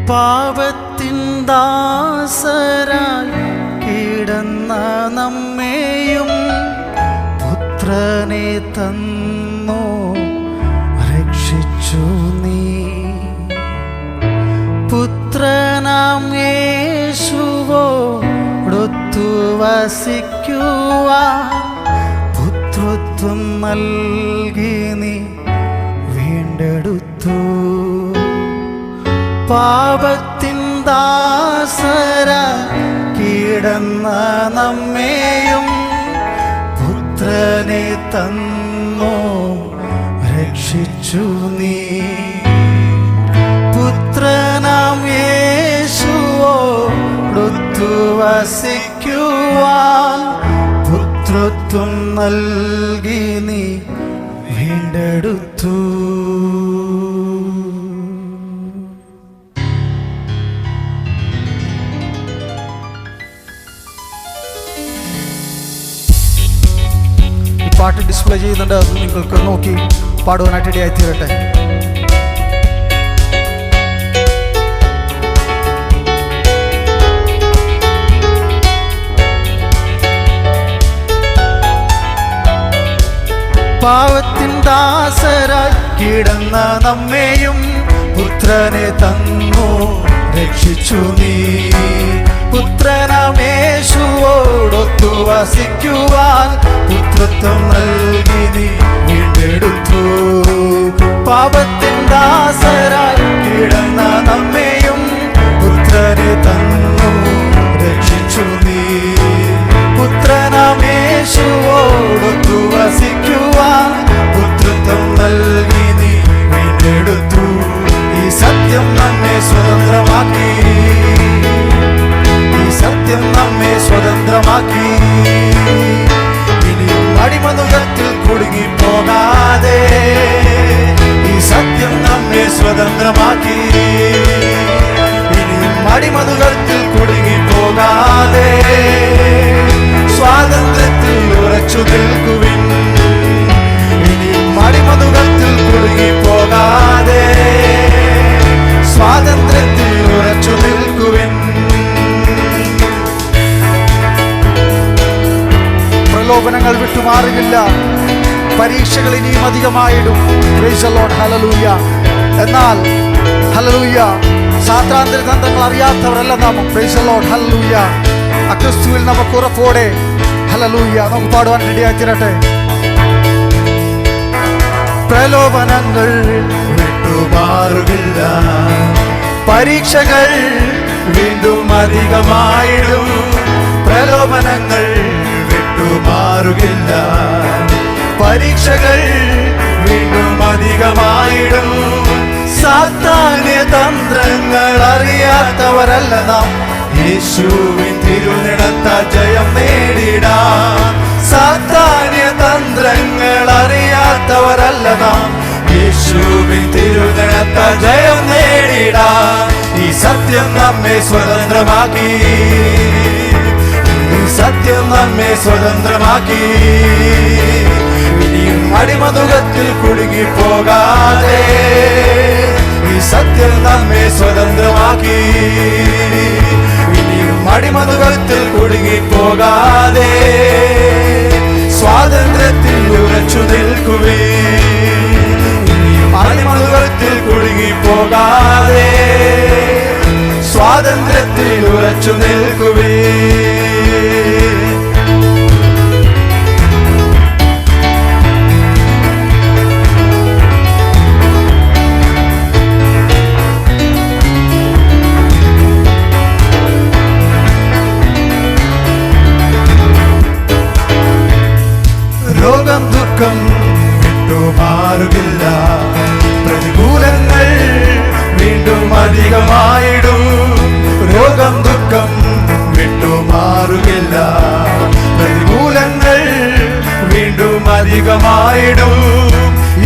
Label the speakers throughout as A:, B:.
A: പാപത്തിൻ ദാസരായി കിടന്ന നമ്മെയും പുത്രനെ തന്നു രക്ഷിച്ചു നീ. പുത്രനാം യേശുവോടൊത്തു വസിക്കുവാൻ പുത്രത്വം നൽകി നീ വീണ്ടെടുത്തു. പാപത്തിൻ ദാസരായി കിടന്ന നമ്മെയും പുത്രനെ തന്നു രക്ഷിച്ചു നീ. പുത്രനാം യേശുവോടൊത്തു വസിക്കുവാൻ പുത്രത്വം നൽകി നീ വീണ്ടെടുത്തു. പാട്ട് ഡിസ്പ്ലേ ചെയ്യുന്നുണ്ട്, അത് നിങ്ങൾക്ക് നോക്കി പാടുവാനായിട്ട് ഇടയായി തീരട്ടെ. പാവത്തിൻ ദാസരായി കിടന്ന നമ്മെയും പുത്രനെ തന്നു രക്ഷിച്ചു നീ. പുത്രനാം യേശുവോടൊത്തു വസിക്കുവാൻ പുത്രത്വം നൽകി നീ വീണ്ടെടുത്തു. പാപത്തിൻ ദാസരായി കിടന്ന നമ്മെയും പുത്രനെ തന്നു രക്ഷിച്ചു നീ. പുത്രനാം യേശുവോടൊത്തു വസിക്കുവാൻ പുത്രത്വം നൽകി നീ വീണ്ടെടുത്തു. ഈ സത്യം നമ്മെ സ്വതന്ത്രമാക്കി, ഈ സത്യം നമ്മെ സ്വതന്ത്രമാക്കി. ഇനിയും അടിമനുഖത്തിൽ കുടുങ്ങിപ്പോകാതെ ഈ സത്യം നമ്മെ സ്വതന്ത്രമാക്കി. ഇനിയും അടിമനുഖത്തിൽ കുടുങ്ങിപ്പോകാതെ സ്വാതന്ത്ര്യത്തിൽ ഉറച്ചു നിൽക്കുവിൻ. ഇനിയും അടിമനുഖത്തിൽ കുടുങ്ങിപ്പോകാതെ സ്വാതന്ത്ര്യത്തിൽ ഉറച്ചു നിൽക്കുവിൻ. പ്രലോഭനങ്ങൾ വിട്ടുമാറുകയില്ല, പരീക്ഷകൾ ഇനിയും അധികമായിടും. Praise the Lord, hallelujah. എന്നാൽ ഹല്ലേലൂയ, സാത്താന്റെ തന്ത്രങ്ങൾ അറിയാത്തവരല്ല നാം. Praise the Lord, hallelujah. ക്രിസ്തുവിൽ നമുക്ക് ഉറപ്പോടെ ഹല്ലേലൂയ നമുക്ക് പാടുവാൻ റെഡിയായി തീരട്ടെ. പ്രലോഭനങ്ങൾ വിട്ടുമാറുകയില്ല, പരീക്ഷകൾ വീണ്ടും അധികമായിടും. പ്രലോഭനങ്ങൾ വിട്ടുമാറുകയില്ല, പരീക്ഷകൾ വീണ്ടും അധികമായിടും. സാത്താന്യ തന്ത്രങ്ങൾ അറിയാത്തവരല്ല നാം. യേശുവിൻ തിരുനിടത്താൽ ജയം നേടിടാം. സാത്താന്യ തന്ത്രങ്ങൾ അറിയാത്തവരല്ല നാം. യേശുവിൻ തിരുനിടത്താൽ ജയം നേടിടാം. ഈ സത്യം നമ്മെ സ്വതന്ത്രമാക്കി, ഈ സത്യം നമ്മെ സ്വതന്ത്രമാക്കി. ഇനിയും അടിമനുഖത്തിൽ കുടുങ്ങിപ്പോകാതെ ഈ സത്യം നമ്മെ സ്വതന്ത്രമാക്കി. ഇനിയും അടിമനുഖത്തിൽ കുടുങ്ങിപ്പോകാതെ സ്വാതന്ത്ര്യത്തിൽ ഉറച്ചു നിൽക്കുവേ. ഇനിയും അടിമനുഖത്തിൽ കുടുങ്ങിപ്പോകാതെ സ്വാതന്ത്ര്യത്തിൽ ഉറച്ചു നിൽക്കുവേ. രോഗം ദുഃഖം വിട്ടുമാറുകില്ല, പ്രതികൂലങ്ങൾ വീണ്ടും അധികമായിടും. രോഗം ദുഃഖം വിട്ടുമാറുകില്ല, പ്രതികൂലങ്ങൾ വീണ്ടും അധികമായിടും.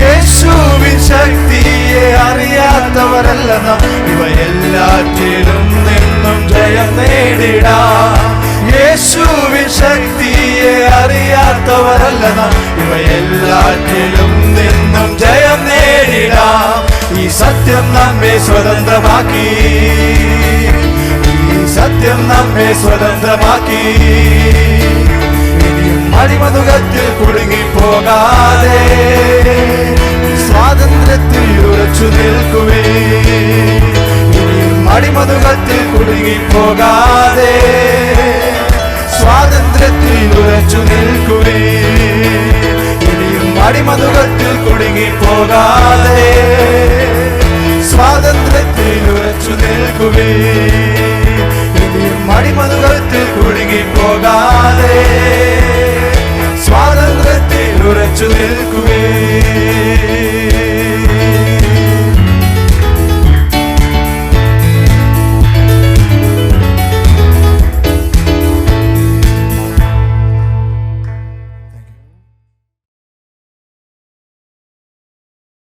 A: യേശുവിൻ ശക്തിയെ അറിയാത്തവരല്ല നാം. ഇവയെല്ലാറ്റിലും നിന്നും ജയം നേടിടാം. യേശുവിൻ ശക്തിയെ അറിയാത്തവരല്ല നാം. ഇവയെല്ലാറ്റിലും നിന്നും ജയം നേടിടാം. ഈ
B: സത്യം നമ്മെ സ്വതന്ത്രമാക്കി, ഈ സത്യം നമ്മെ സ്വതന്ത്രമാക്കി. ഇനിയും അടിമനുഖത്തിൽ കുടുങ്ങിപ്പോകാതെ സ്വാതന്ത്ര്യത്തിൽ ഉറച്ചു നിൽക്കുവേ. ഇനിയും അടിമനുഖത്തിൽ കുടുങ്ങിപ്പോകാതെ സ്വാതന്ത്ര്യത്തിൽ ഉറച്ചു നിൽക്കുവേ. ഇനിയും അടിമനുഖത്തിൽ കുടുങ്ങിപ്പോകാതെ